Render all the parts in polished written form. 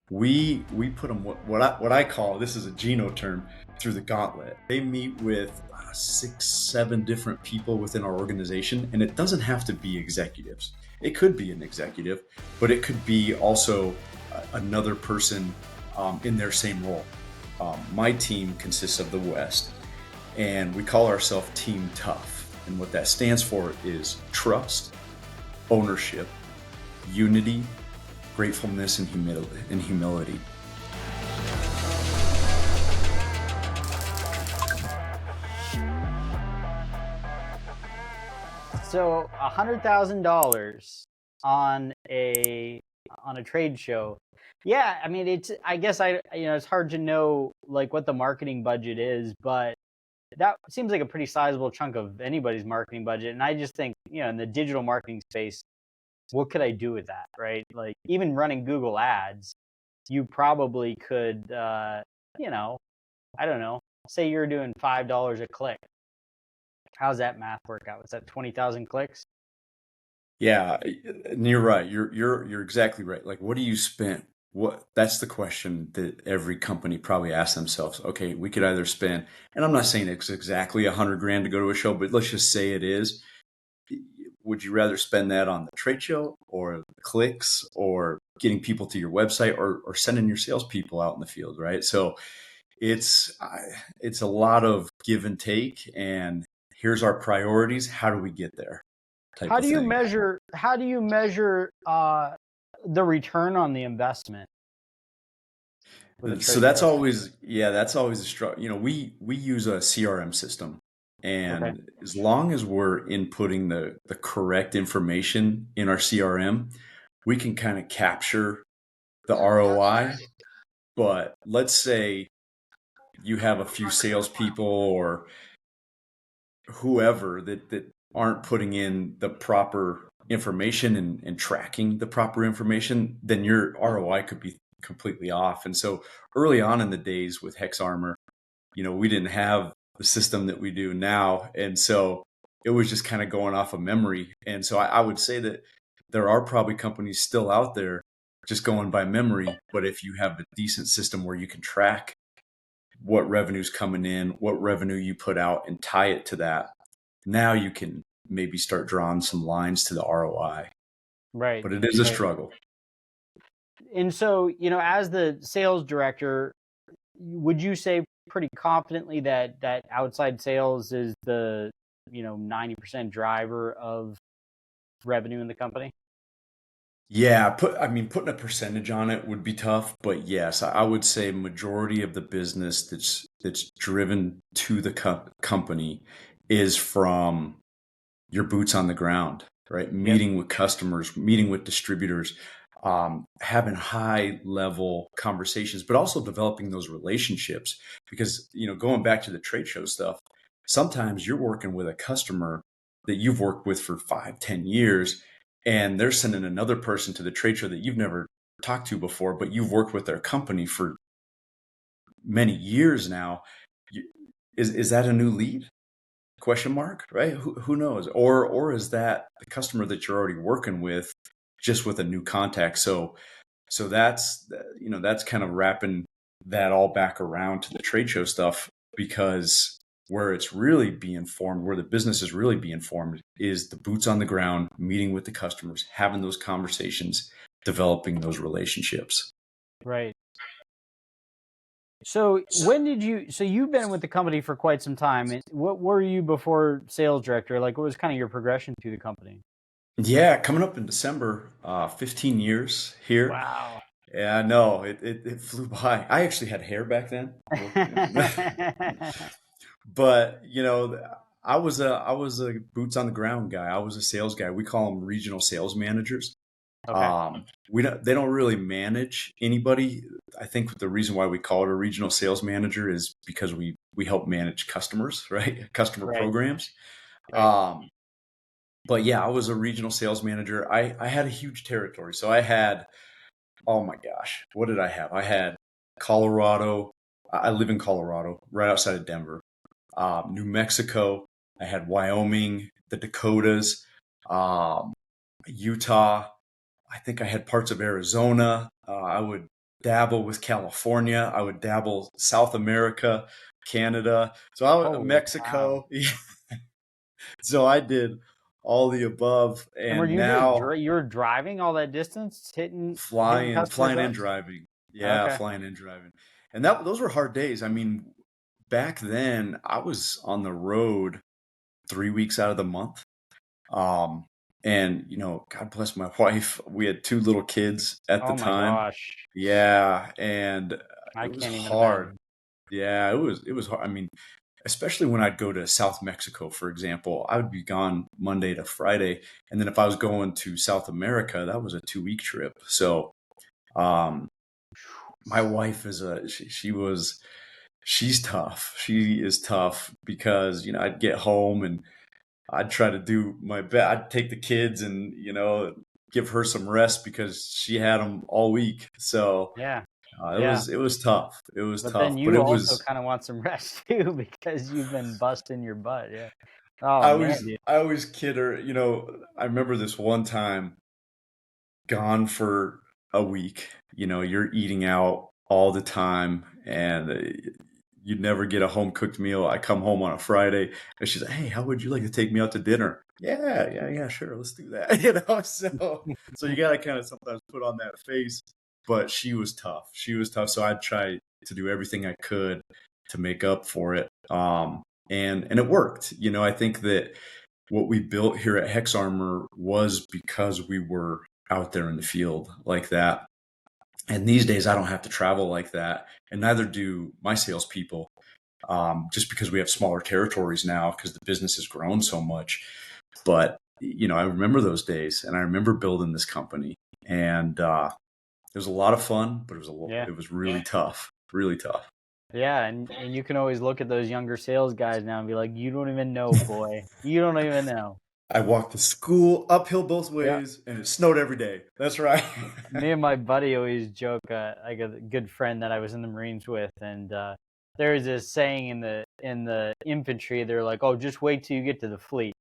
We put them what I call, this is a Geno term, through the Gauntlet. They meet with 6, 7 different people within our organization, and it doesn't have to be executives. It could be an executive, but it could be also another person in their same role. My team consists of the West, and we call ourselves Team Tough. And what that stands for is trust, ownership, unity, gratefulness, and humility. So $100,000 on a trade show. Yeah, I mean, I guess it's hard to know like what the marketing budget is, but that seems like a pretty sizable chunk of anybody's marketing budget. And I just think, in the digital marketing space, what could I do with that, right? Like even running Google ads, you probably could, I don't know, say you're doing $5 a click. How's that math work out? Is that 20,000 clicks? Yeah, and you're right. You're exactly right. Like, what do you spend? That's the question that every company probably asks themselves. Okay, we could either spend, and I'm not saying it's exactly 100 grand to go to a show, but let's just say it is. Would you rather spend that on the trade show or clicks or getting people to your website or sending your salespeople out in the field, right? So it's it's a lot of give and take, and here's our priorities. How do we get there? Type How of do you thing. measure? How do you measure the return on the investment with a So trade that's show? always, yeah, that's always a struggle. We use a CRM system, Okay. and as long as we're inputting the correct information in our CRM, we can kind of capture the ROI. But let's say you have a few salespeople or whoever that aren't putting in the proper information and tracking the proper information, then your ROI could be completely off. And so early on in the days with HexArmor, we didn't have the system that we do now. And so it was just kind of going off of memory. And so I would say that there are probably companies still out there just going by memory. But if you have a decent system where you can track what revenue's coming in, what revenue you put out, and tie it to that, now you can maybe start drawing some lines to the ROI. Right. But it is a Right. struggle. And so, as the sales director, would you say pretty confidently that outside sales is the 90% driver of revenue in the company? Yeah, putting a percentage on it would be tough, but yes, I would say majority of the business that's driven to the company is from your boots on the ground, right? Yep. Meeting with customers, meeting with distributors, having high level conversations, but also developing those relationships. Because, going back to the trade show stuff, sometimes you're working with a customer that you've worked with for 5, 10 years, and they're sending another person to the trade show that you've never talked to before, but you've worked with their company for many years now. Is that a new lead? Question mark, right? Who knows? Or is that the customer that you're already working with, just with a new contact? So that's kind of wrapping that all back around to the trade show stuff, because where it's really being formed, where the business is really being formed, is the boots on the ground, meeting with the customers, having those conversations, developing those relationships. Right. So so you've been with the company for quite some time. And what were you before sales director? Like, what was kind of your progression through the company? Yeah, coming up in December, 15 years here. Wow. Yeah, no, it flew by. I actually had hair back then. But I was a boots on the ground guy. I was a sales guy. We call them regional sales managers. Okay. They don't really manage anybody. I think the reason why we call it a regional sales manager is because we help manage customers, right? Customer Right. programs. Right. Um, but yeah, I was a regional sales manager. I had a huge territory. So I had, oh my gosh, what did I have? I had Colorado. I live in Colorado, right outside of Denver. New Mexico. I had Wyoming, the Dakotas, um, Utah. I think I had parts of Arizona. I would dabble with California. I would dabble South America, Canada, Holy cow! Mexico. So I did all the above, And were and you just now you were driving all that distance, hitting flying, customers' flying and reps? driving. Yeah, Okay. flying and driving. And those were hard days. I mean, back then I was on the road 3 weeks out of the month. Um, and God bless my wife. We had two little kids at the Oh my time. gosh. Yeah, and I it was can't even hard. imagine. Yeah, it was hard. I mean, especially when I'd go to South Mexico, for example, I would be gone Monday to Friday, and then if I was going to South America, that was a 2 week trip. So, um, my wife is she's tough. She is tough because I'd get home and I'd try to do my best. I'd take the kids and give her some rest because she had them all week. So Yeah. it Yeah. was tough. It was But then tough, but you it also was. kind of want some rest too because you've been busting your butt. Yeah. Oh I man, always dude. I always kid her. I remember this one time, gone for a week. You're eating out all the time, and you'd never get a home cooked meal. I come home on a Friday, and she's like, "Hey, how would you like to take me out to dinner?" Yeah, yeah, yeah, sure, let's do that. So you gotta kind of sometimes put on that face. But she was tough. She was tough. So I'd try to do everything I could to make up for it. And it worked. I think that what we built here at HexArmor was because we were out there in the field like that. And these days, I don't have to travel like that, and neither do my salespeople, just because we have smaller territories now because the business has grown so much. But I remember those days, and I remember building this company, and it was a lot of fun, but Yeah. it was really tough, really tough. Yeah, and you can always look at those younger sales guys now and be like, "You don't even know, boy. You don't even know." I walked to school uphill both Yeah. ways, and it snowed every day. That's right. Me and my buddy always joke, like a good friend that I was in the Marines with, and there's this saying in the infantry, they're like, "Oh, just wait till you get to the fleet."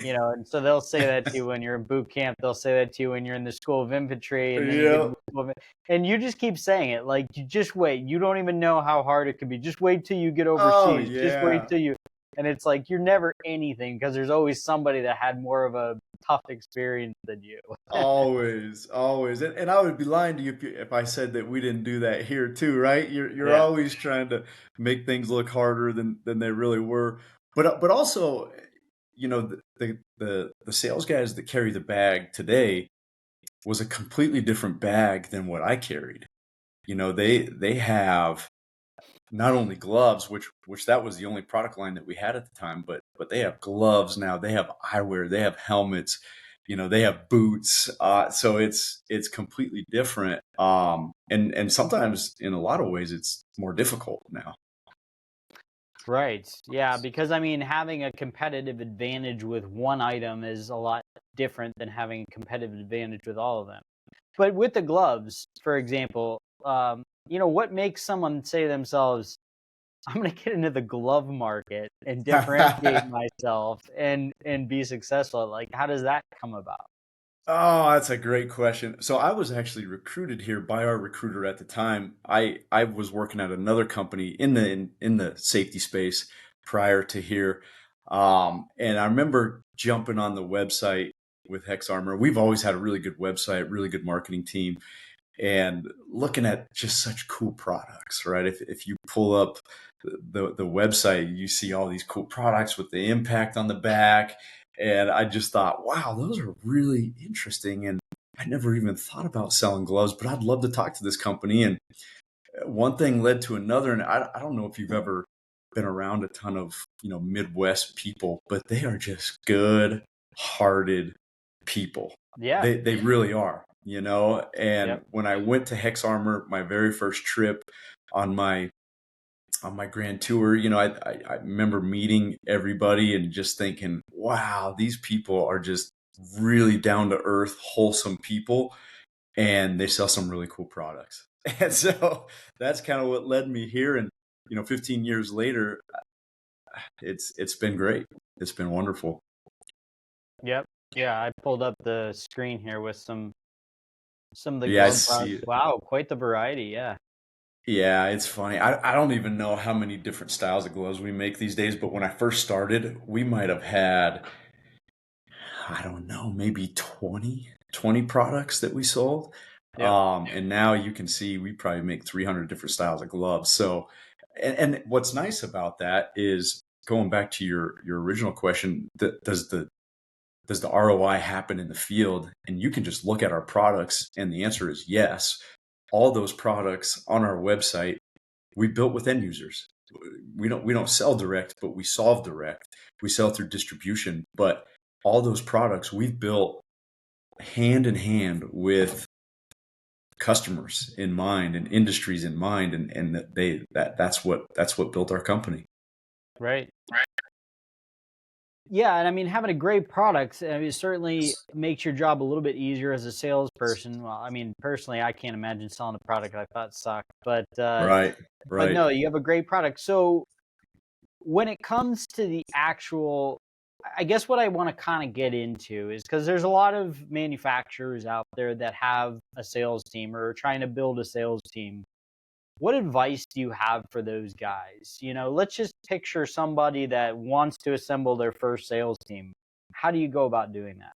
And so they'll say that to you when you're in boot camp. They'll say that to you when you're in the school of infantry, and then you get to Yeah. the school of, and you just keep saying it. Like, you just wait. You don't even know how hard it could be. Just wait till you get Oh overseas. Just wait yeah. till you. And it's like you're never anything because there's always somebody that had more of a tough experience than you. Always, always, and I would be lying to you if I said that we didn't do that here too, right? You're Yeah. always trying to make things look harder than they really were, but also, the sales guys that carry the bag today was a completely different bag than what I carried. They have not only gloves, which that was the only product line that we had at the time, but they have gloves now. They have eyewear. They have helmets. They have boots. So it's completely different. And sometimes in a lot of ways it's more difficult now. Right. Yeah, because I mean, having a competitive advantage with one item is a lot different than having a competitive advantage with all of them. But with the gloves, for example, what makes someone say to themselves, "I'm going to get into the glove market and differentiate myself and be successful"? Like, how does that come about? Oh, that's a great question. So I was actually recruited here by our recruiter at the time. I was working at another company in the safety space prior to here. And I remember jumping on the website with HexArmor. We've always had a really good website, really good marketing team, and looking at just such cool products, right? If you pull up the website, you see all these cool products with the impact on the back, and I just thought, wow, those are really interesting. And I never even thought about selling gloves, but I'd love to talk to this company. And one thing led to another, and I don't know if you've ever been around a ton of Midwest people, but they are just good-hearted people. Yeah. They really are, Yep. And when I went to Hex Armor, my very first trip on my grand tour, I remember meeting everybody and just thinking, wow, these people are just really down to earth, wholesome people, and they sell some really cool products. And so that's kind of what led me here. And 15 years later, it's been great. It's been wonderful. Yep. Yeah, I pulled up the screen here with some some of the Yeah, I glove products. see it. Wow, quite the variety. Yeah. Yeah, it's funny. I don't even know how many different styles of gloves we make these days, but when I first started, we might have had, I don't know, maybe 20 products that we sold. Yeah. And now you can see we probably make 300 different styles of gloves. So, and what's nice about that is going back to your original question, does the ROI happen in the field? And you can just look at our products, and the answer is yes. All those products on our website we built with end users. We don't sell direct, but we solve direct. We sell through distribution, but all those products we've built hand in hand with customers in mind and industries in mind, and that's what built our company. Right. Yeah, and I mean, having a great product, I mean, certainly makes your job a little bit easier as a salesperson. Well, I mean, personally, I can't imagine selling a product I thought sucked, Right, but right. no, you have a great product. So when it comes to the actual, I guess what I want to kind of get into is because there's a lot of manufacturers out there that have a sales team or are trying to build a sales team. What advice do you have for those guys? You know, let's just picture somebody that wants to assemble their first sales team. How do you go about doing that?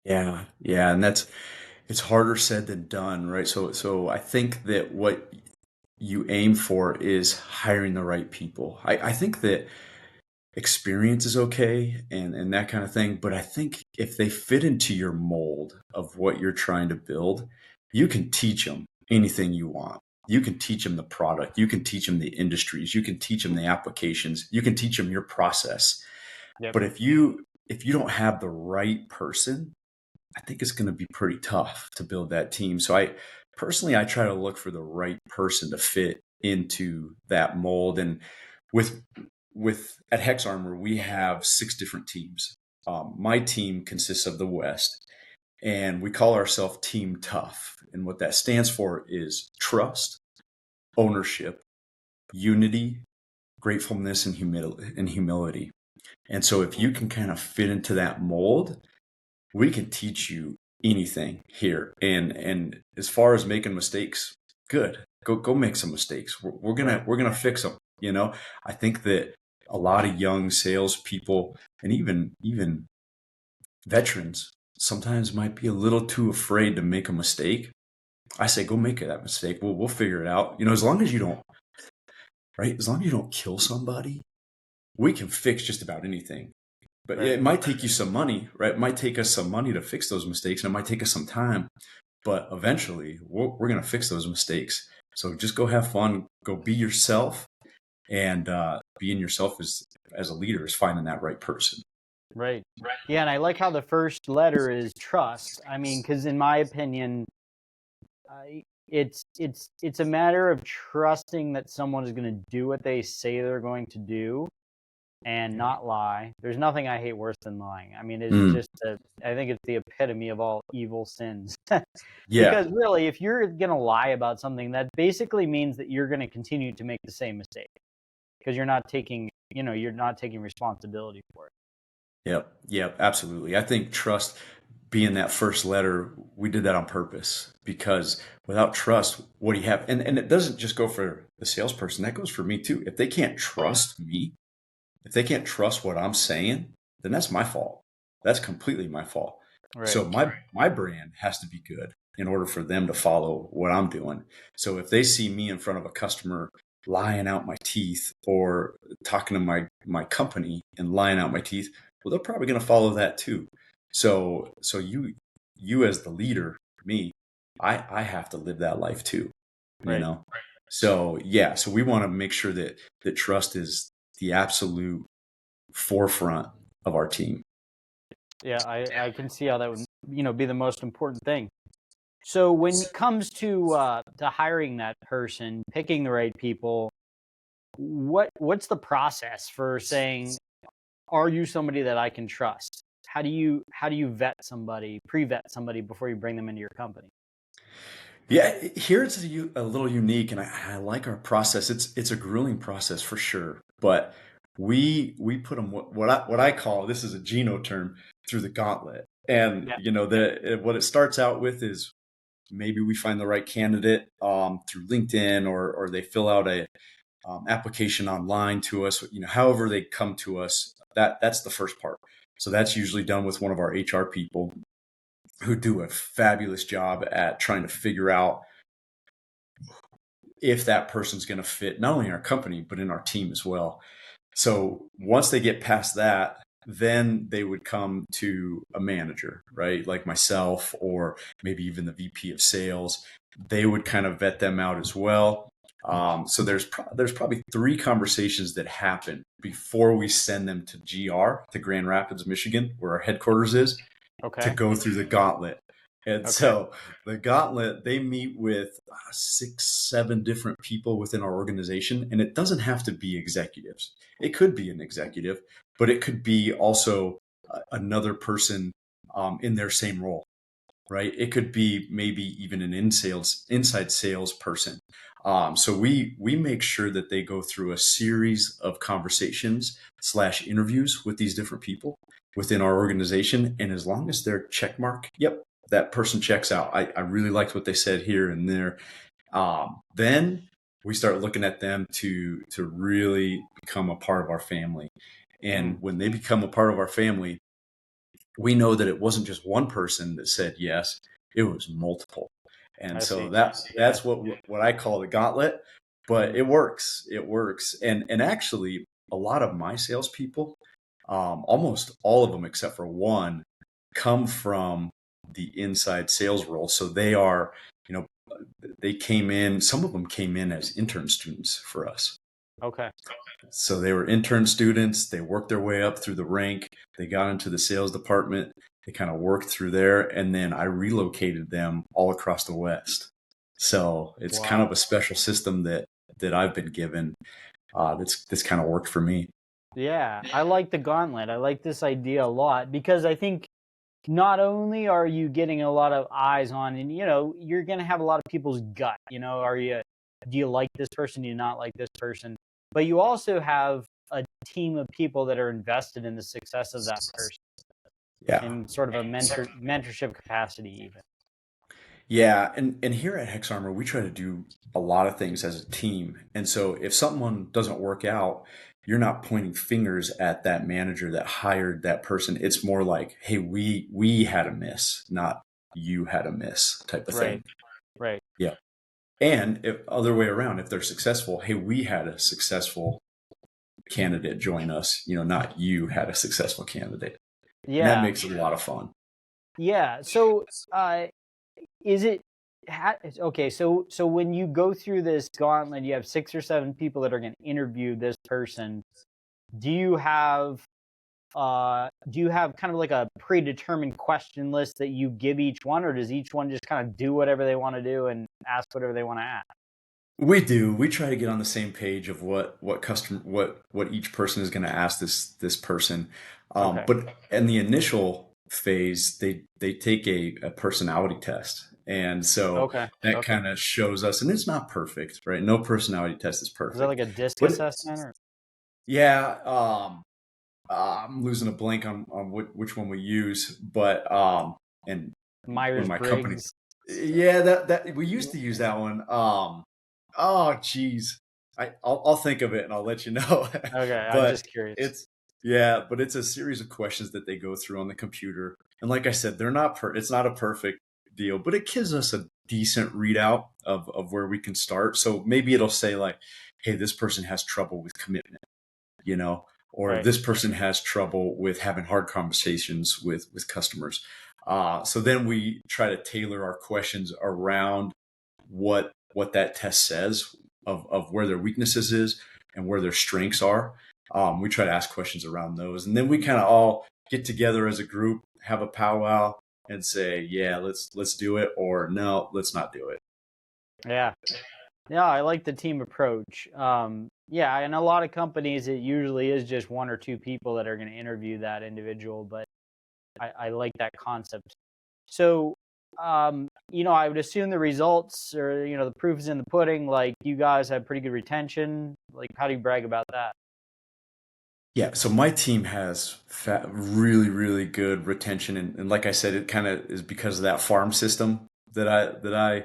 Yeah, yeah, and it's harder said than done, right? So I think that what you aim for is hiring the right people. I think that experience is okay and that kind of thing. But I think if they fit into your mold of what you're trying to build, you can teach them anything you want. You can teach them the product. You can teach them the industries. You can teach them the applications. You can teach them your process. Yep. But if you don't have the right person, I think it's going to be pretty tough to build that team. So I try to look for the right person to fit into that mold. And with with at HexArmor, we have 6 different teams. My team consists of the West, and we call ourselves Team Tough. And what that stands for is trust, ownership, unity, gratefulness, and humility. And so, if you can kind of fit into that mold, we can teach you anything here. And as far as making mistakes, good. Go make some mistakes. We're Right. gonna fix them. I think that a lot of young salespeople and even veterans sometimes might be a little too afraid to make a mistake. I say go make that mistake. We'll figure it out. As long as you don't, right? As long as you don't kill somebody, we can fix just about anything. But Right. it might take you some money, right? It might take us some money to fix those mistakes, and it might take us some time. But eventually, we're going to fix those mistakes. So just go have fun, go be yourself, and being yourself as a leader is finding that right person. Right. Yeah, and I like how the first letter is trust. I mean, because in my opinion, it's a matter of trusting that someone is going to do what they say they're going to do and not lie. There's nothing I hate worse than lying. I mean, it's Mm, just I think it's the epitome of all evil sins. yeah, Because really, if you're going to lie about something, that basically means that you're going to continue to make the same mistake because you're not taking responsibility for it. yep, absolutely. I think trust being that first letter, we did that on purpose because without trust, what do you have? And it doesn't just go for the salesperson, that goes for me too. If they can't trust me, if they can't trust what I'm saying, then that's my fault. That's completely my fault. Right. So my brand has to be good in order for them to follow what I'm doing. So if they see me in front of a customer lying out my teeth or talking to my company and lying out my teeth, well, they're probably going to follow that too. So you as the leader, me, I have to live that life too, you Right. know. So yeah, so we want to make sure that trust is the absolute forefront of our team. Yeah, I can see how that would be the most important thing. So when it comes to hiring that person, picking the right people, what's the process for saying, are you somebody that I can trust? How do you pre-vet somebody before you bring them into your company? Yeah, here it's a little unique, and I like our process. It's a grueling process for sure, but we put them what I call, this is a Geno term, through the gauntlet. And Yeah. what it starts out with is maybe we find the right candidate through LinkedIn, or they fill out a application online to us. However they come to us, that's the first part. So that's usually done with one of our HR people who do a fabulous job at trying to figure out if that person's going to fit not only in our company, but in our team as well. So once they get past that, then they would come to a manager, right? Like myself, or maybe even the VP of sales. They would kind of vet them out as well. So there's probably 3 conversations that happen before we send them to GR, to Grand Rapids, Michigan, where our headquarters is, to Okay. go through the gauntlet. And Okay. so the gauntlet, they meet with 6, 7 different people within our organization. And it doesn't have to be executives. It could be an executive, but it could be also another person in their same role, right? It could be maybe even an inside sales person. So we make sure that they go through a series of conversations / interviews with these different people within our organization. And as long as they're check mark, yep, that person checks out. I really liked what they said here and there. Then we start looking at them to really become a part of our family. And when they become a part of our family, we know that it wasn't just one person that said yes, it was multiple. And I so see. that's what I call the gauntlet, but it works. It works. And actually a lot of my salespeople, almost all of them except for one, come from the inside sales role. So they are, some of them came in as intern students for us. Okay. So they were intern students. They worked their way up through the rank. They got into the sales department. They kind of worked through there. And then I relocated them all across the West. So it's kind of Wow. a special system that I've been given that's kind of worked for me. Yeah, I like the gauntlet. I like this idea a lot because I think not only are you getting a lot of eyes on, and you're going to have a lot of people's gut. Do you like this person? Do you not like this person? But you also have a team of people that are invested in the success of that person Yeah. in sort of a mentorship capacity, even. Yeah, and here at HexArmor, we try to do a lot of things as a team. And so if someone doesn't work out, you're not pointing fingers at that manager that hired that person. It's more like, hey, we had a miss, not you had a miss type of Right. thing. Right. Yeah. And if other way around, if they're successful, hey, we had a successful candidate join us, not you had a successful candidate. And that Yeah. makes it a lot of fun. Yeah. So, is it okay? So when you go through this gauntlet, you have 6 or 7 people that are going to interview this person. Do you have kind of like a predetermined question list that you give each one, or does each one just kind of do whatever they want to do and ask whatever they want to ask? We do. We try to get on the same page of what each person is going to ask this person. Okay. But in the initial phase, they take a personality test, and so Okay. that Okay. kind of shows us. And it's not perfect, right? No personality test is Is that perfect. like a disc But assessment or yeah, I'm losing a blank on which one we use, but and one of Myers my company, Briggs? yeah, that we used to use that one. Oh, geez. I'll think of it and I'll let you know. Okay, I'm But just curious. it's a series of questions that they go through on the computer. And like I said, it's not a perfect deal, but it gives us a decent readout of where we can start. So maybe it'll say like, hey, this person has trouble with commitment, or Right. this person has trouble with having hard conversations with customers. So then we try to tailor our questions around what that test says of where their weaknesses is and where their strengths are. We try to ask questions around those, and then we kind of all get together as a group, have a powwow, and say, "Yeah, let's do it," or "No, let's not do it." Yeah. Yeah, I like the team approach. Yeah, in a lot of companies, it usually is just 1 or 2 people that are going to interview that individual, but I like that concept. So, I would assume the results or, the proof is in the pudding. Like, you guys have pretty good retention. Like, how do you brag about that? Yeah, so my team has really, really good retention, and like I said, it kind of is because of that farm system that I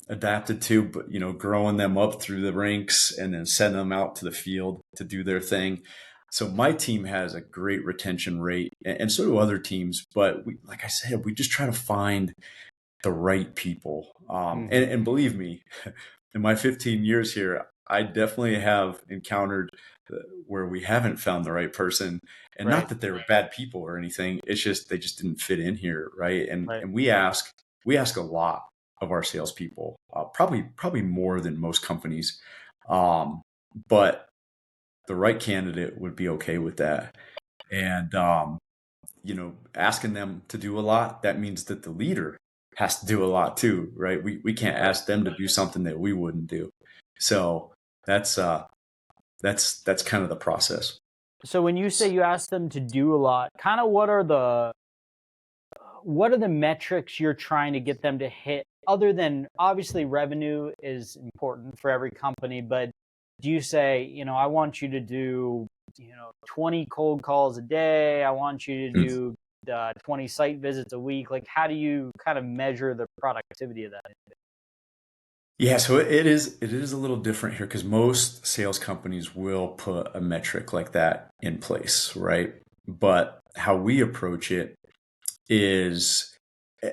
adapted to, but growing them up through the ranks and then sending them out to the field to do their thing. So my team has a great retention rate, and so do other teams. But like I said, we just try to find the right people. And believe me, in my 15 years here, I definitely have encountered where we haven't found the right person, and not that they were bad people or anything. It's just they just didn't fit in here, right? And we ask a lot of our salespeople, probably more than most companies, but the right candidate would be okay with that. And asking them to do a lot, that means that the leader has to do a lot too, right? We can't ask them to do something that we wouldn't do. So that's kind of the process. So when you say you ask them to do a lot, kind of what are the metrics you're trying to get them to hit, other than obviously revenue is important for every company, but do you say, I want you to do 20 cold calls a day, I want you to do 20 site visits a week? Like, how do you kind of measure the productivity of that? Yeah, so it is a little different here because most sales companies will put a metric like that in place, right? But how we approach it is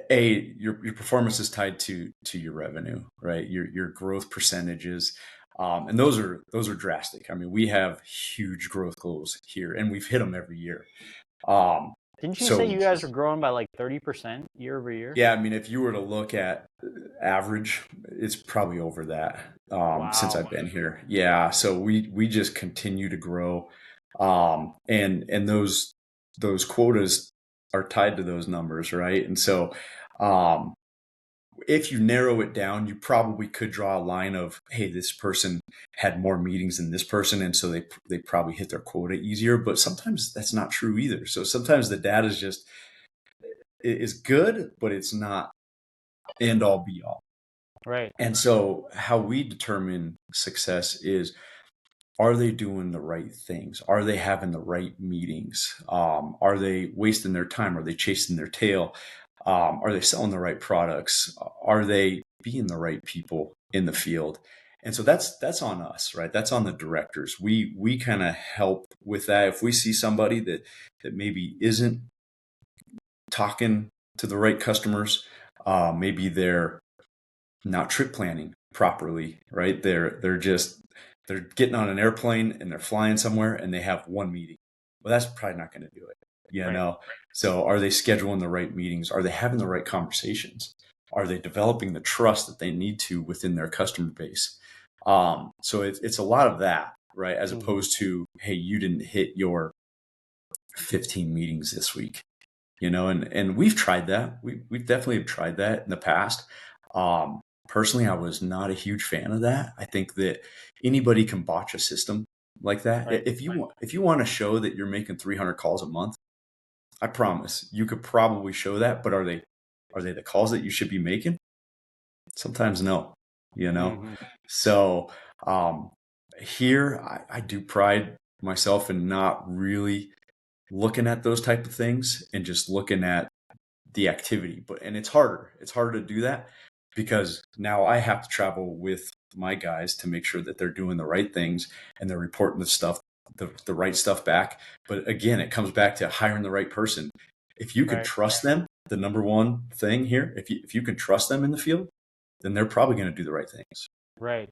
your performance is tied to your revenue, right? Your growth percentages, and those are drastic. I mean, we have huge growth goals here, and we've hit them every year. Didn't you say So you guys are growing by like 30% year over year? yeah, I mean, if you were to look at average, it's probably over that, since Wow. I've been here. Yeah, so we just continue to grow, and those quotas are tied to those numbers, right? And so, um, if you narrow it down, you probably could draw a line of, hey, this person had more meetings than this person, and so they probably hit their quota easier. But sometimes that's not true either. So sometimes the data is good, but it's not end all be all. Right. And so how we determine success is, are they doing the right things? Are they having the right meetings? Are they wasting their time? Are they chasing their tail? Are they selling the right products? Are they being the right people in the field? And so that's on us, right? That's on the directors. We kind of help with that. If we see somebody that maybe isn't talking to the right customers, maybe they're not trip planning properly, right? They're getting on an airplane and they're flying somewhere and they have one meeting. Well, that's probably not going to do it, Right. So are they scheduling the right meetings? Are they having the right conversations? Are they developing the trust that they need to within their customer base? So it's a lot of that, right? As opposed to, hey, you didn't hit your 15 meetings this week, and we've tried that. We've definitely tried that in the past. Personally, I was not a huge fan of that. I think that anybody can botch a system like that. Right. If you want to show that you're making 300 calls a month, I promise you could probably show that. But are they the calls that you should be making? Sometimes no, you know. So here I do pride myself in not really looking at those type of things and just looking at the activity. And it's harder to do that because now I have to travel with my guys to make sure that they're doing the right things and they're reporting the right stuff back. But again, it comes back to hiring the right person. If you can trust them, the number one thing here, if you can trust them in the field, then they're probably going to do the right things. Right.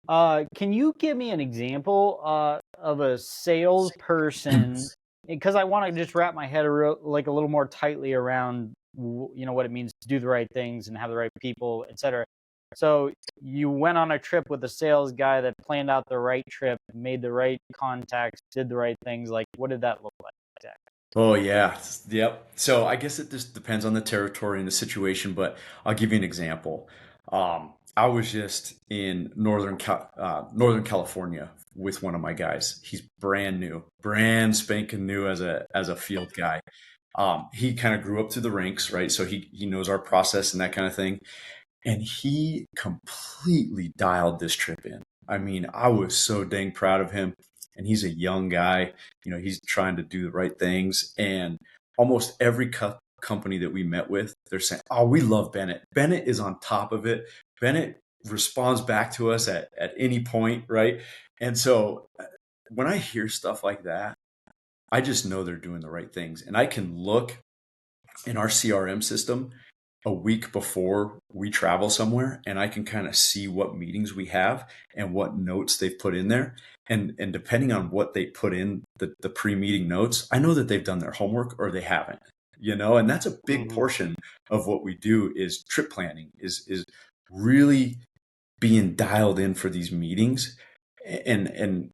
Can you give me an example of a salesperson? Because I want to just wrap my head like a little more tightly around what it means to do the right things and have the right people, etc. So you went on a trip with a sales guy that planned out the right trip, made the right contacts, did the right things. Like, what did that look like exactly? Oh yeah. Yep. So I guess it just depends on the territory and the situation, but I'll give you an example. I was just in Northern California with one of my guys. He's brand spanking new as a field guy. He kind of grew up through the ranks, right? So he knows our process and that kind of thing. And he completely dialed this trip in. I mean, I was so dang proud of him. And he's a young guy, he's trying to do the right things. And almost every company that we met with, they're saying, oh, we love Bennett. Bennett is on top of it. Bennett responds back to us at any point, right? And so when I hear stuff like that, I just know they're doing the right things. And I can look in our CRM system a week before we travel somewhere, and I can kind of see what meetings we have and what notes they've put in there. And depending on what they put in the pre-meeting notes, I know that they've done their homework or they haven't, and that's a big portion of what we do is trip planning, is really being dialed in for these meetings and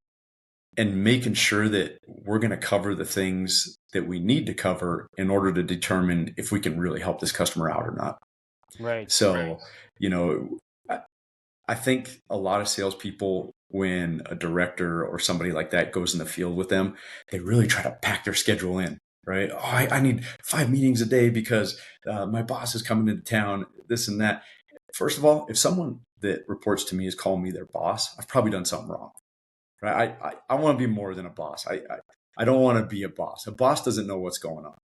making sure that we're going to cover the things that we need to cover in order to determine if we can really help this customer out or not. Right. So, I think a lot of salespeople, when a director or somebody like that goes in the field with them, they really try to pack their schedule in, right? Oh, I need 5 meetings a day because my boss is coming into town, this and that. First of all, if someone that reports to me is calling me their boss, I've probably done something wrong. Right? I want to be more than a boss. I don't want to be a boss. A boss doesn't know what's going on,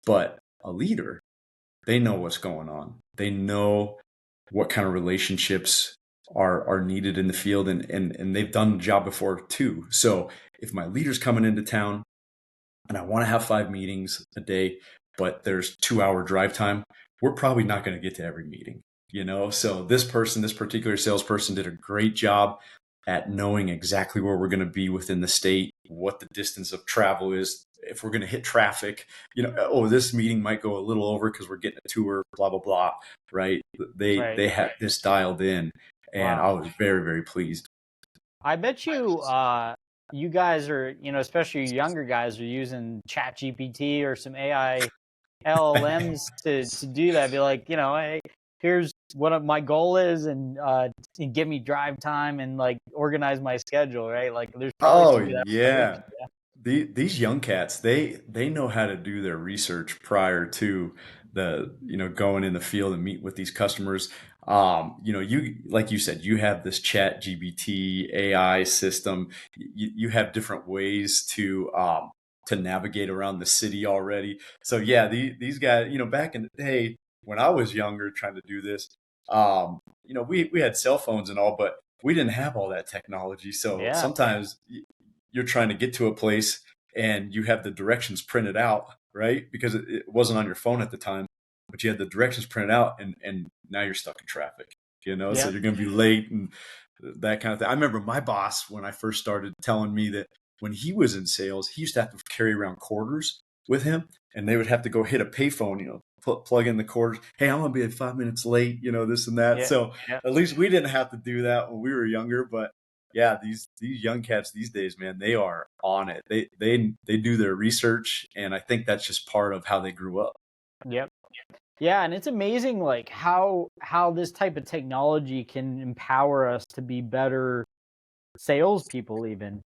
but a leader, they know what's going on. They know what kind of relationships are needed in the field, and they've done the job before too. So if my leader's coming into town and I want to have 5 meetings a day, but there's 2-hour drive time, we're probably not going to get to every meeting. So this particular salesperson did a great job at knowing exactly where we're going to be within the state, what the distance of travel is, if we're going to hit traffic, this meeting might go a little over because we're getting a tour, blah, blah, blah, right? They had this dialed in, and I was very, very pleased. I bet you you guys are, especially younger guys are using ChatGPT or some AI LLMs to do that. Be like, hey, here's what my goal is, and give me drive time and like organize my schedule, right? Like there's probably some of that yeah. These young cats, they know how to do their research prior to going in the field and meet with these customers. You, like you said, you have this Chat GBT AI system. You have different ways to navigate around the city already. So yeah, these guys, back in the day when I was younger trying to do this, we had cell phones and all, but we didn't have all that technology. So sometimes you're trying to get to a place and you have the directions printed out, right? Because it wasn't on your phone at the time, but you had the directions printed out, and now you're stuck in traffic, so you're going to be late and that kind of thing. I remember my boss, when I first started, telling me that when he was in sales, he used to have to carry around quarters with him, and they would have to go hit a payphone, plug in the quarters. Hey, I'm going to be 5 minutes late, this and that. So at least we didn't have to do that when we were younger, but yeah, these young cats these days, man, they are on it. They do their research, and I think that's just part of how they grew up. Yep. Yeah, and it's amazing like how this type of technology can empower us to be better salespeople even.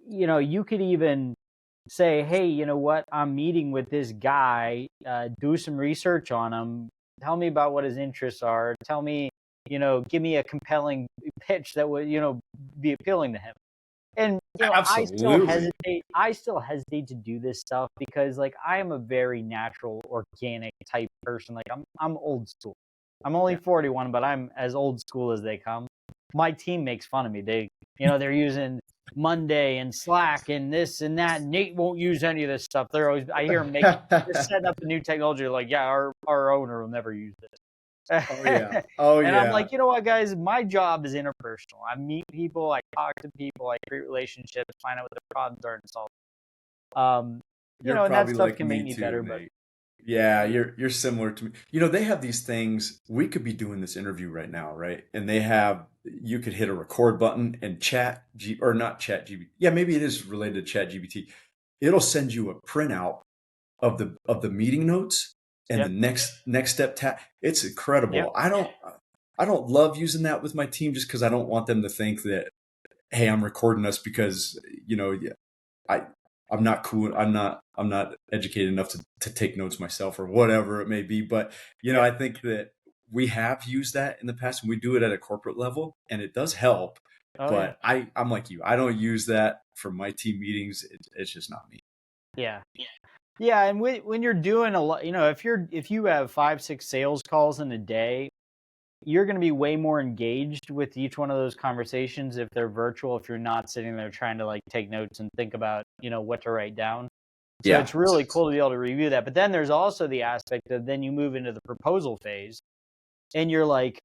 You could even say, hey, you know what? I'm meeting with this guy, do some research on him. Tell me about what his interests are. Tell me, give me a compelling pitch that would, be appealing to him. And Absolutely. I still hesitate to do this stuff because like I am a very natural, organic type person. Like I'm old school. I'm only 41, but I'm as old school as they come. My team makes fun of me. They're using Monday and Slack and this and that. Nate won't use any of this stuff. I hear him just setting up the new technology. Like, yeah, our owner will never use this. Oh yeah. Oh and yeah. I'm like, you know what, guys? My job is interpersonal. I meet people, I talk to people, I create relationships, find out what their problems are, and solve them. And that stuff can make me better. But yeah, you're similar to me. They have these things. We could be doing this interview right now, right? And you could hit a record button and not chat GBT. Yeah, maybe it is related to chat GBT. It'll send you a printout of the meeting notes and the next step. It's incredible. Yep. I don't love using that with my team just because I don't want them to think that, hey, I'm recording us because I'm not cool. I'm not educated enough to take notes myself or whatever it may be. But I think that we have used that in the past, and we do it at a corporate level, and it does help. But I'm like you. I don't use that for my team meetings. It's just not me. Yeah. Yeah, and when you're doing a lot, if you have 5, 6 sales calls in a day, you're going to be way more engaged with each one of those conversations if they're virtual. If you're not sitting there trying to like take notes and think about what to write down. So Yeah. it's really cool to be able to review that. But then there's also the aspect of then you move into the proposal phase, and you're like,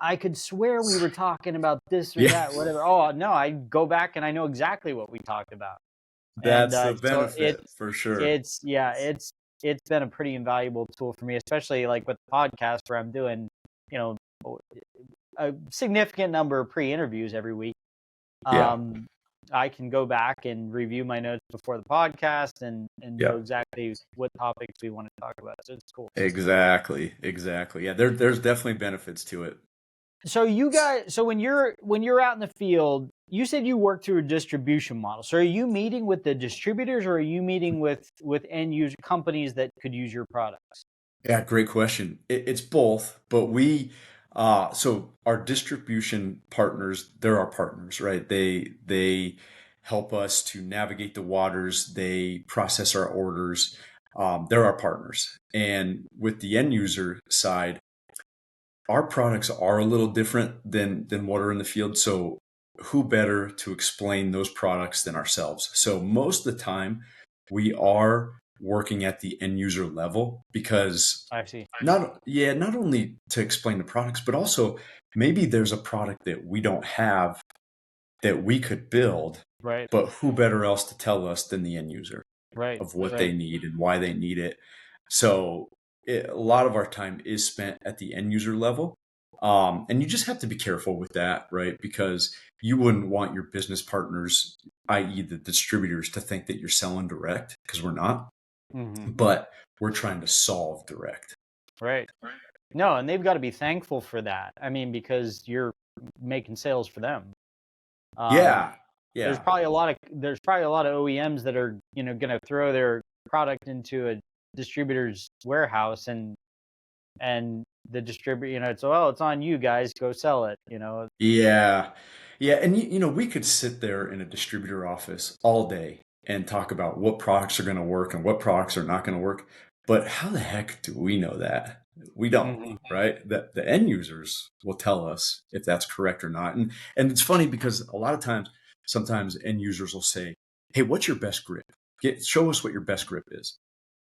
I could swear we were talking about this or Yeah. that, whatever. Oh no, I go back and I know exactly what we talked about. And That's the so benefit for sure. it's been a pretty invaluable tool for me, especially like with the podcast where I'm doing, you know, a significant number of pre-interviews every week. Yeah. I can go back and review my notes before the podcast and know Yeah. exactly what topics we want to talk about. So it's cool. Exactly. Exactly. Yeah. There's definitely benefits to it. So you guys, so when you're out in the field, you said you work through a distribution model. So are you meeting with the distributors, or are you meeting with end user companies that could use your products? Yeah, great question. It's both, but so our distribution partners, they're our partners, right? They help us to navigate the waters. They process our orders. They're our partners. And with the end user side, our products are a little different than what are in the field. So who better to explain those products than ourselves? So most of the time, we are working at the end user level because I see. not only to explain the products, but also maybe there's a product that we don't have that we could build, Right. but who better else to tell us than the end user Right. of what they Right. need and why they need it. So a lot of our time is spent at the end user level. And you just have to be careful with that, right? Because you wouldn't want your business partners, i.e., the distributors, to think that you're selling direct, because we're not, Hmm. but we're trying to solve direct. Right. No, and they've got to be thankful for that. I mean, because you're making sales for them. Um, Yeah. Yeah. there's probably a lot of OEMs that are going to throw their product into a distributor's warehouse, and the distributor, it's, well, it's on you guys, go sell it. Yeah. Yeah. And, we could sit there in a distributor office all day and talk about what products are going to work and what products are not going to work. But how the heck do we know that? We don't, Hmm. right? The end users will tell us if that's correct or not. And it's funny because a lot of times, sometimes end users will say, "Hey, what's your best grip? Show us what your best grip is."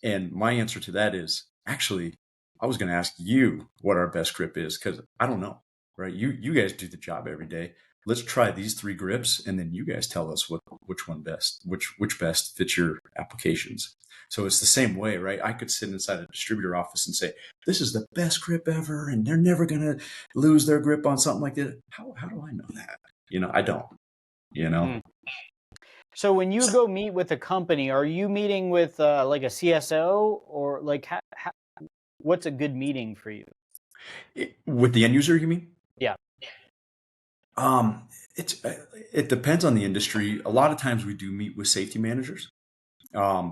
And my answer to that is actually, I was going to ask you what our best grip is because I don't know, right? You guys do the job every day. Let's try these 3 grips, and then you guys tell us which best fits your applications. So it's the same way, right? I could sit inside a distributor office and say, "This is the best grip ever, and they're never going to lose their grip on something like that." How do I know that? I don't. You know. Mm. So when you go meet with a company, are you meeting with like a CSO, or like what's a good meeting for you? With the end user, you mean? Yeah. Um, it depends on the industry. A lot of times we do meet with safety managers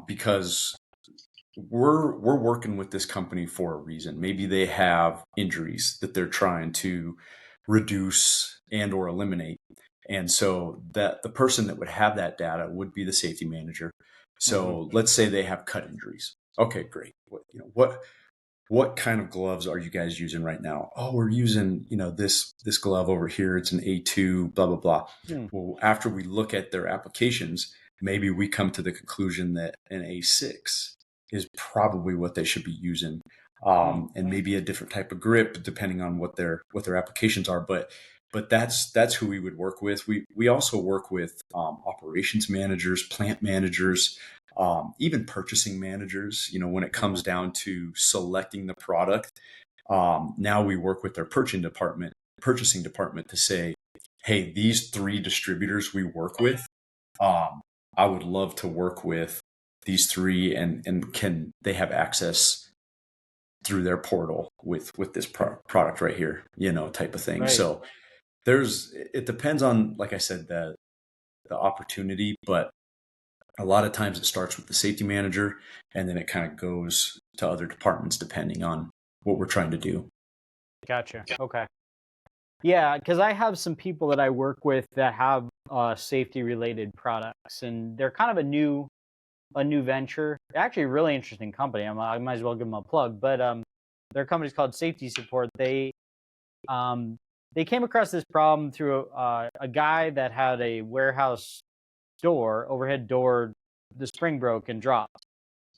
because we're working with this company for a reason. Maybe they have injuries that they're trying to reduce and or eliminate. And so that the person that would have that data would be the safety manager. Hmm. So let's say they have cut injuries. Okay, great. What kind of gloves are you guys using right now? Oh, we're using, this glove over here. It's an A2, blah, blah, blah. Hmm. Well, after we look at their applications, maybe we come to the conclusion that an A6 is probably what they should be using. Hmm. And maybe a different type of grip depending on what their applications are. But that's who we would work with. We also work with operations managers, plant managers, even purchasing managers. When it comes down to selecting the product, now we work with their purchasing department to say, "Hey, these 3 distributors we work with, um, I would love to work with these 3, and can they have access through their portal with this product right here, type of thing." Right. So it depends on, like I said, the opportunity, but a lot of times it starts with the safety manager and then it kind of goes to other departments depending on what we're trying to do. Gotcha. Okay. Yeah, because I have some people that I work with that have safety related products, and they're kind of a new a new venture. Actually, a really interesting company. I might as well give them a plug. But their company's called Safety Support. They came across this problem through a guy that had a warehouse door, overhead door. The spring broke and dropped,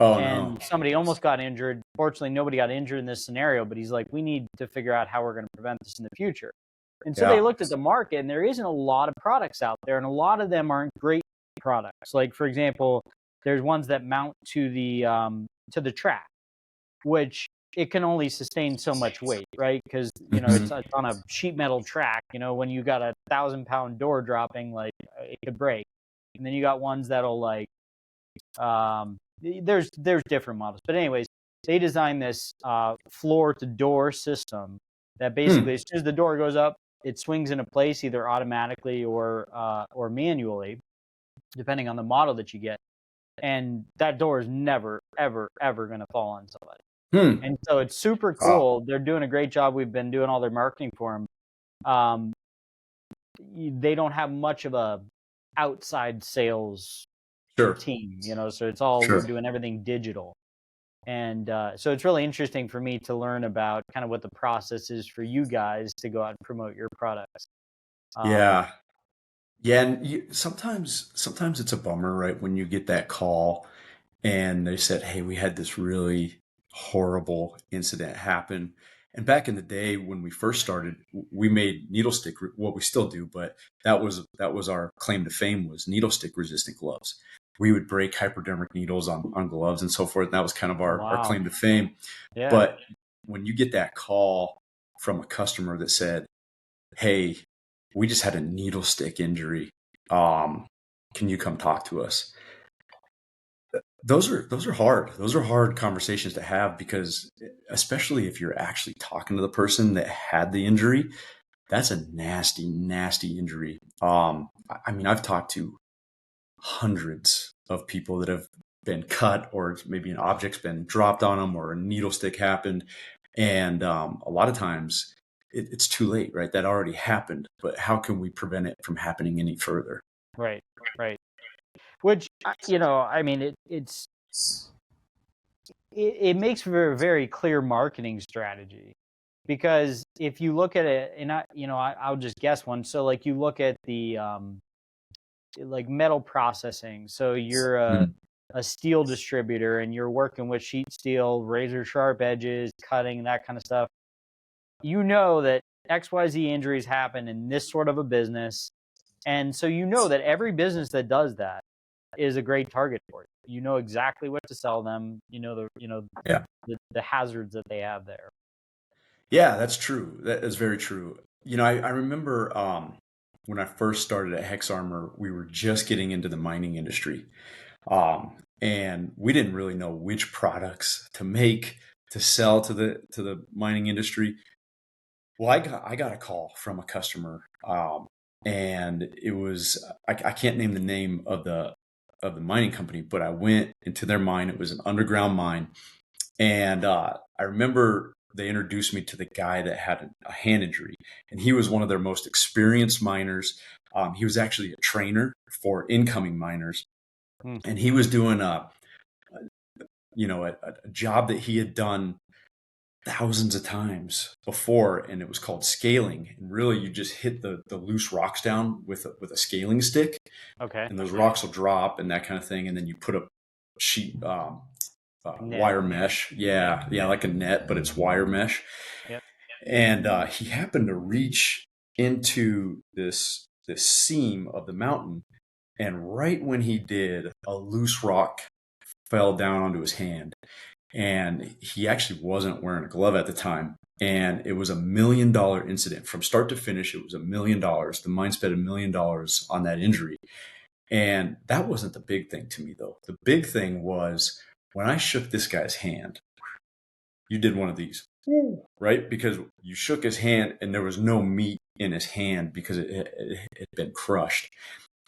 Oh no. and somebody almost got injured. Fortunately, nobody got injured in this scenario. But he's like, we need to figure out how we're going to prevent this in the future. And so they Yeah. looked at the market, and there isn't a lot of products out there, and a lot of them aren't great products. Like, for example, there's ones that mount to the track, which it can only sustain so much weight, right? Because it's on a sheet metal track. When you got a 1,000-pound door dropping, like it could break. And then you got ones that'll like there's different models, but anyways, they designed this floor to door system that basically, as soon as the door goes up, it swings into place either automatically or manually, depending on the model that you get. And that door is never, ever, ever going to fall on somebody. And so it's super cool. They're doing a great job. We've been doing all their marketing for them. They don't have much of a outside sales team, so it's all, we're doing everything digital. And so it's really interesting for me to learn about kind of what the process is for you guys to go out and promote your products. Yeah. And sometimes it's a bummer, right? When you get that call and they said, hey, we had this really horrible incident happen. And back in the day when we first started, we made needle stick, well, we still do, but that was our claim to fame, was needle stick resistant gloves. We would break hypodermic needles on gloves and so forth. And that was kind of our claim to fame. Yeah. But when you get that call from a customer that said, hey, we just had a needle stick injury. Can you come talk to us? Those are hard. Those are hard conversations to have, because especially if you're actually talking to the person that had the injury, that's a nasty, nasty injury. I mean, I've talked to hundreds of people that have been cut, or maybe an object's been dropped on them, or a needle stick happened. And a lot of times it's too late, right? That already happened, but how can we prevent it from happening any further? Right. Which, I mean, it makes for a very clear marketing strategy, because if you look at it, and I'll just guess one. So like, you look at the like metal processing. So you're a steel distributor, and you're working with sheet steel, razor sharp edges, cutting, that kind of stuff. That XYZ injuries happen in this sort of a business. And so that every business that does that is a great target for you. You know exactly what to sell them. The hazards that they have there. Yeah, that's true. That is very true. I remember when I first started at HexArmor, we were just getting into the mining industry. And we didn't really know which products to make to sell to the mining industry. Well, I got a call from a customer, and it was, I can't name the name of the mining company, but I went into their mine. It was an underground mine, and I remember they introduced me to the guy that had a hand injury, and he was one of their most experienced miners. He was actually a trainer for incoming miners, and he was doing a job that he had done thousands of times before, and it was called scaling. And really, you just hit the loose rocks down with a scaling stick, and those rocks will drop and that kind of thing. And then you put a sheet wire mesh, like a net, but it's wire mesh. Yep. And he happened to reach into this seam of the mountain, and right when he did, a loose rock fell down onto his hand. And he actually wasn't wearing a glove at the time. And it was $1 million incident from start to finish. It was $1 million. The mine spent $1 million on that injury. And that wasn't the big thing to me, though. The big thing was when I shook this guy's hand. You did one of these, right? Because you shook his hand and there was no meat in his hand because it had been crushed.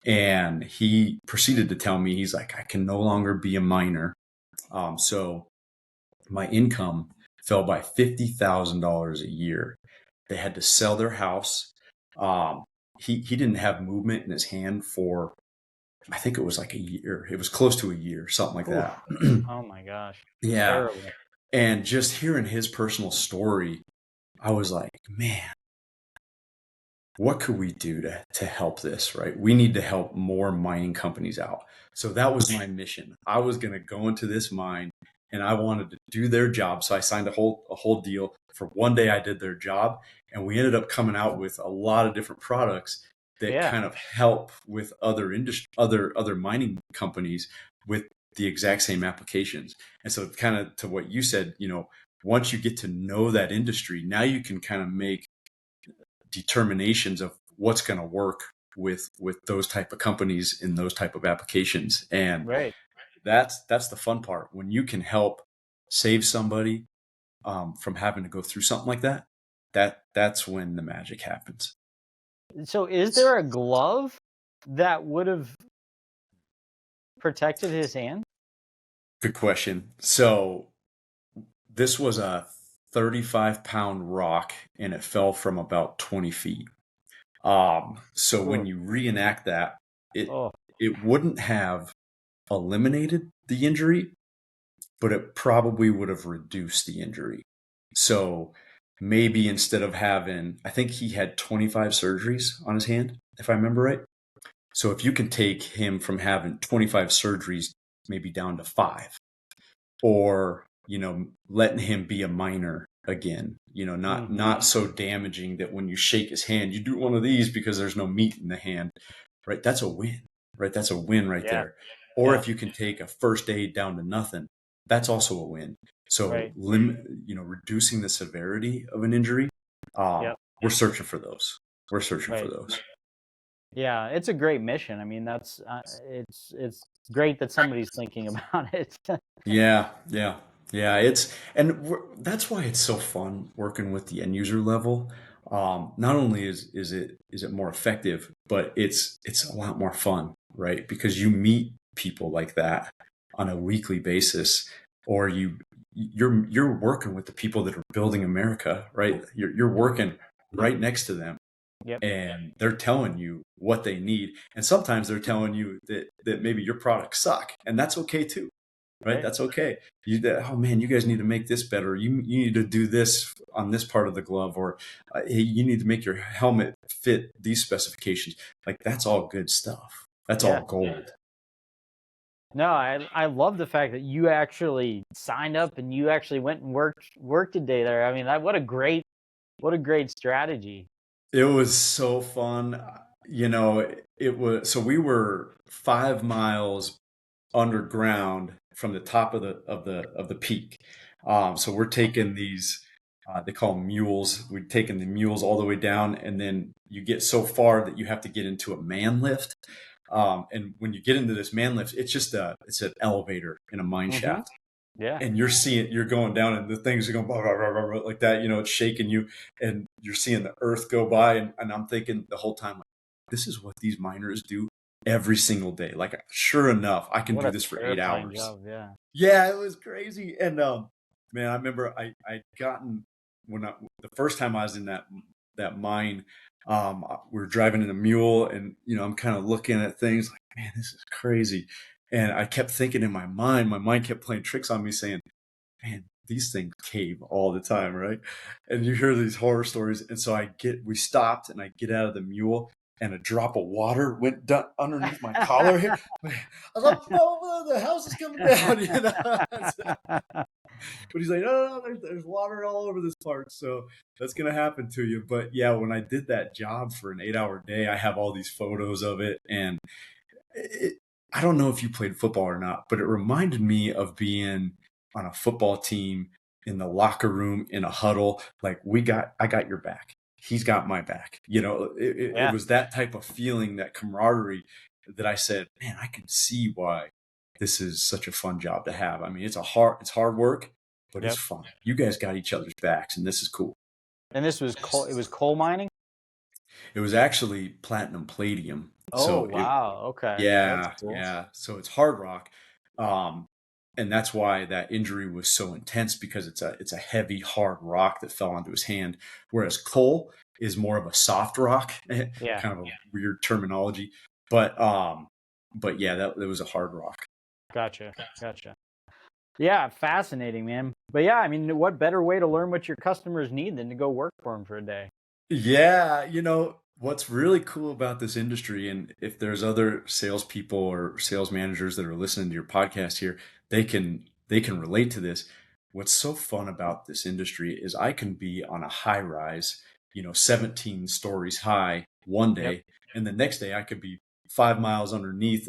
And he proceeded to tell me, he's like, I can no longer be a miner. So my income fell by $50,000 a year. They had to sell their house. He didn't have movement in his hand for I think it was like a year. It was close to a year, something like Oof. that. Oh my gosh. Yeah. Terrible. And just hearing his personal story, I was like, man, what could we do to help this, right? We need to help more mining companies out. So that was my mission. I was going to go into this mine and I wanted to do their job. So I signed a whole deal for one day. I did their job, and we ended up coming out with a lot of different products that Yeah. kind of help with other other mining companies with the exact same applications. And so kind of to what you said, once you get to know that industry, now you can kind of make determinations of what's going to work with those type of companies in those type of applications. And Right. that's the fun part, when you can help save somebody from having to go through something like that's when the magic happens. So is there a glove that would have protected his hand? Good question. So this was a 35-pound rock, and it fell from about 20 feet. So when Oh. you reenact that, it Oh. it wouldn't have eliminated the injury, but it probably would have reduced the injury. So maybe instead of having, I think he had 25 surgeries on his hand, if I remember right. So if you can take him from having 25 surgeries maybe down to 5, or letting him be a miner again, not so damaging that when you shake his hand, you do one of these because there's no meat in the hand, right? That's a win, right? That's a win right Yeah. there. Or Yeah. if you can take a first aid down to nothing, that's also a win. So Right. reducing the severity of an injury, Yep. we're searching for those. We're searching for Right. those. Yeah, it's a great mission. I mean, that's it's great that somebody's thinking about it. Yeah, yeah, yeah. That's why it's so fun working with the end user level. Not only is it more effective, but it's a lot more fun, right? Because you meet people like that on a weekly basis, or you're working with the people that are building America, right? You're working right next to them, Yep. and they're telling you what they need, and sometimes they're telling you that maybe your products suck, and that's okay too, right? Right. That's okay. Oh man, you guys need to make this better. You need to do this on this part of the glove, or hey, you need to make your helmet fit these specifications. Like, that's all good stuff. That's Yeah. all gold. No, I love the fact that you actually signed up and you actually went and worked a day there. I mean, what a great strategy. It was so fun. It was, so we were 5 miles underground from the top of the peak. So we're taking these, they call them mules. We're taking the mules all the way down, and then you get so far that you have to get into a man lift. And when you get into this man lift, it's an elevator in a mine Mm-hmm. shaft, Yeah. and you're going down, and the things are going blah, blah, blah, blah, blah, like that. It's shaking you, and you're seeing the earth go by, and I'm thinking the whole time, like, this is what these miners do every single day. Like, sure enough, I can What do a this for eight terrifying hours. job. Yeah. Yeah, it was crazy. And man, I remember I'd gotten, the first time I was in that mine, we were driving in a mule, and I'm kind of looking at things like, man, this is crazy. And I kept thinking in my mind kept playing tricks on me, saying, man, these things cave all the time, right? And you hear these horror stories. And so we stopped, and I get out of the mule, and a drop of water went down underneath my collar here. I was like, no, the house is coming down. But he's like, no, there's water all over this part. So that's going to happen to you. But yeah, when I did that job for an 8-hour day, I have all these photos of it. And I don't know if you played football or not, but it reminded me of being on a football team in the locker room in a huddle. Like, I got your back. He's got my back. It Yeah. was that type of feeling, that camaraderie, that I said, man, I can see why this is such a fun job to have. I mean, it's hard work, but it's Yep. fun. You guys got each other's backs, and this is cool. And this was coal. It was coal mining. It was actually platinum palladium. Oh So wow. Okay. That's yeah, cool. yeah. So it's hard rock. Um, and that's why that injury was so intense, because it's a heavy, hard rock that fell onto his hand. Whereas coal is more of a soft rock, Yeah. kind of a weird terminology. But but yeah, that was a hard rock. Gotcha. Yeah, fascinating, man. But yeah, I mean, what better way to learn what your customers need than to go work for them for a day? Yeah, what's really cool about this industry, and if there's other salespeople or sales managers that are listening to your podcast here, they can relate to this. What's so fun about this industry is I can be on a high rise, 17 stories high one Yep. day, and the next day I could be 5 miles underneath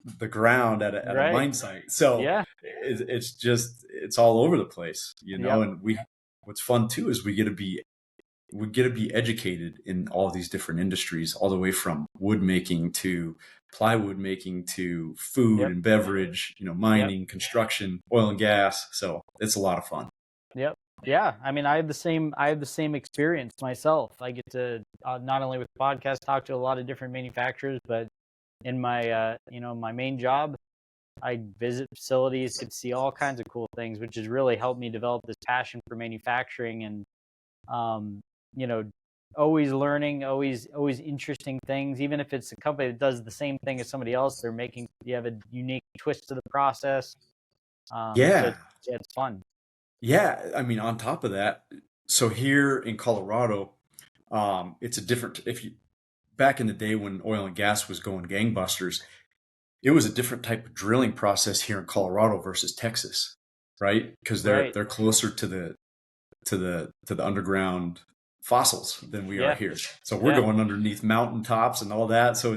the ground at a Right. mine site. So Yeah. it's all over the place, Yep. and what's fun too is we get to be educated in all these different industries, all the way from wood making to plywood making to food Yep. and beverage, Yep. mining, construction, oil and gas. So it's a lot of fun. Yep. Yeah. I mean, I have the same experience myself. I get to not only with podcasts talk to a lot of different manufacturers, but in my my main job, I visit facilities, could see all kinds of cool things, which has really helped me develop this passion for manufacturing and um, you know, always learning, always interesting things. Even if it's a company that does the same thing as somebody else, you have a unique twist to the process. So Yeah. yeah, it's fun. Yeah. I mean, on top of that, so here in Colorado, it's a different, if you, back in the day when oil and gas was going gangbusters, it was a different type of drilling process here in Colorado versus Texas, right? Because they're Right. they're closer to the underground fossils than we are Yeah. here. So we're Yeah. going underneath mountaintops and all that. So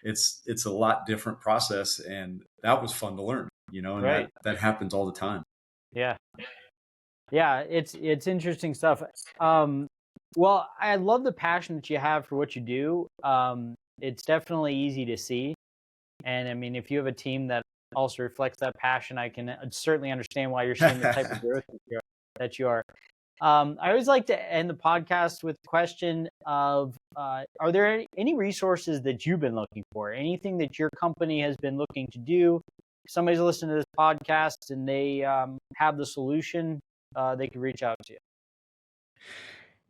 it's a lot different process, and that was fun to learn, and that Right. that happens all the time. Yeah. Yeah. It's interesting stuff. Um, well, I love the passion that you have for what you do. It's definitely easy to see. And I mean, if you have a team that also reflects that passion, I can certainly understand why you're seeing the type of growth that you are. I always like to end the podcast with a question of, are there any resources that you've been looking for? Anything that your company has been looking to do? If somebody's listening to this podcast and they have the solution, they can reach out to you.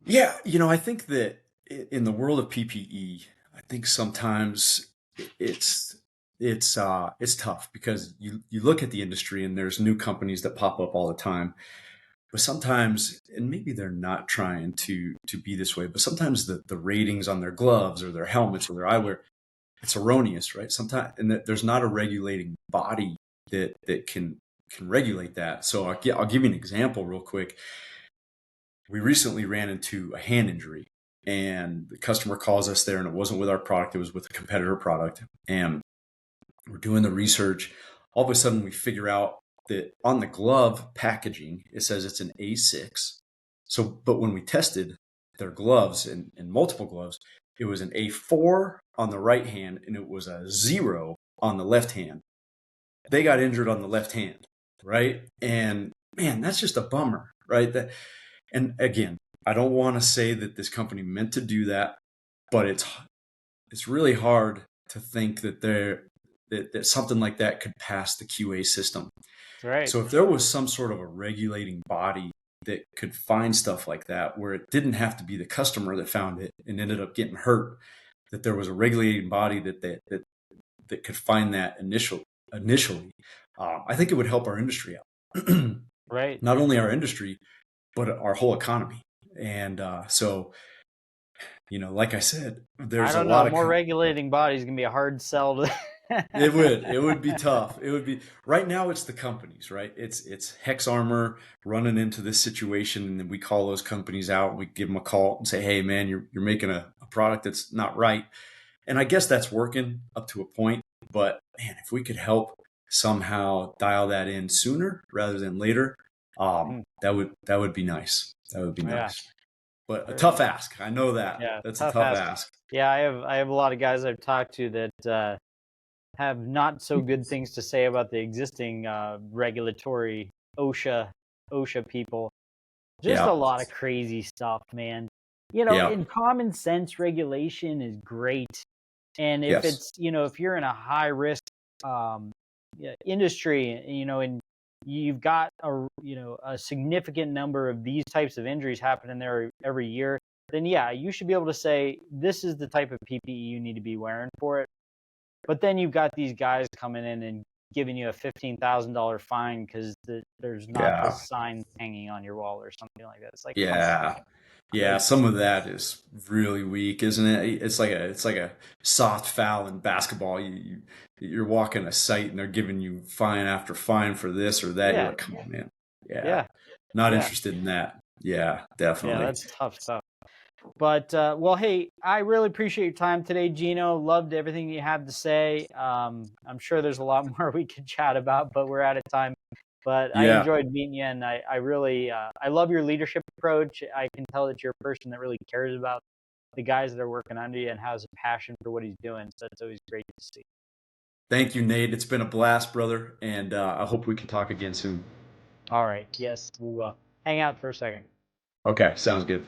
Yeah, I think that in the world of PPE, I think sometimes it's it's tough because you look at the industry and there's new companies that pop up all the time. But sometimes, and maybe they're not trying to be this way, but sometimes the ratings on their gloves or their helmets or their eyewear, it's erroneous, right? Sometimes, and that there's not a regulating body that can regulate that. So I'll give you an example real quick. We recently ran into a hand injury, and the customer calls us there, and it wasn't with our product; it was with a competitor product. And we're doing the research. All of a sudden, we figure out that on the glove packaging, it says it's an A6. So, but when we tested their gloves and multiple gloves, it was an A4 on the right hand and it was a 0 on the left hand. They got injured on the left hand, right? And man, that's just a bummer, right? And again, I don't want to say that this company meant to do that, but it's really hard to think that something like that could pass the QA system. Right. So if there was some sort of a regulating body that could find stuff like that, where it didn't have to be the customer that found it and ended up getting hurt, that there was a regulating body that could find that initially, I think it would help our industry out. Right. Not only our industry, but our whole economy. And so, like I said, I there's a don't know. lot of More regulating bodies can be a hard sell to. it would be tough. It would be right now it's the companies, right? It's HexArmor running into this situation, and then we call those companies out. We give them a call and say, "Hey man, you're making a product that's not right." And I guess that's working up to a point, but man, if we could help somehow dial that in sooner rather than later, that would be nice. That would be Yeah. nice. But a Very tough nice. ask. I know that. Yeah. That's a Tough tough ask. ask. Yeah, I have a lot of guys I've talked to that have not so good things to say about the existing regulatory OSHA OSHA people. Just a Yeah. lot of crazy stuff, man. Yeah. In common sense, regulation is great, and if Yes. it's if you're in a high risk industry, and you've got a significant number of these types of injuries happening there every year, then yeah, you should be able to say this is the type of PPE you need to be wearing for it. But then you've got these guys coming in and giving you a $15,000 fine because there's not Yeah. this sign hanging on your wall or something like that. It's like, come on. Yeah. Yeah, Like, some of that is really weak, isn't it? It's like a soft foul in basketball. You're walking a site and they're giving you fine after fine for this or that. You're yeah, like, come on, man. Yeah, yeah, not yeah, interested in that. Yeah, yeah. definitely. That's tough stuff. But well, hey, I really appreciate your time today, Geno. Loved everything you have to say. I'm sure there's a lot more we could chat about, but we're out of time. But I Yeah, enjoyed meeting you, and I really I love your leadership approach. I can tell that you're a person that really cares about the guys that are working under you and has a passion for what he's doing. So it's always great to see. thank you, Nate. It's been a blast, brother, and I hope we can talk again soon. All right, yes, we'll hang out for a second. Okay, sounds good.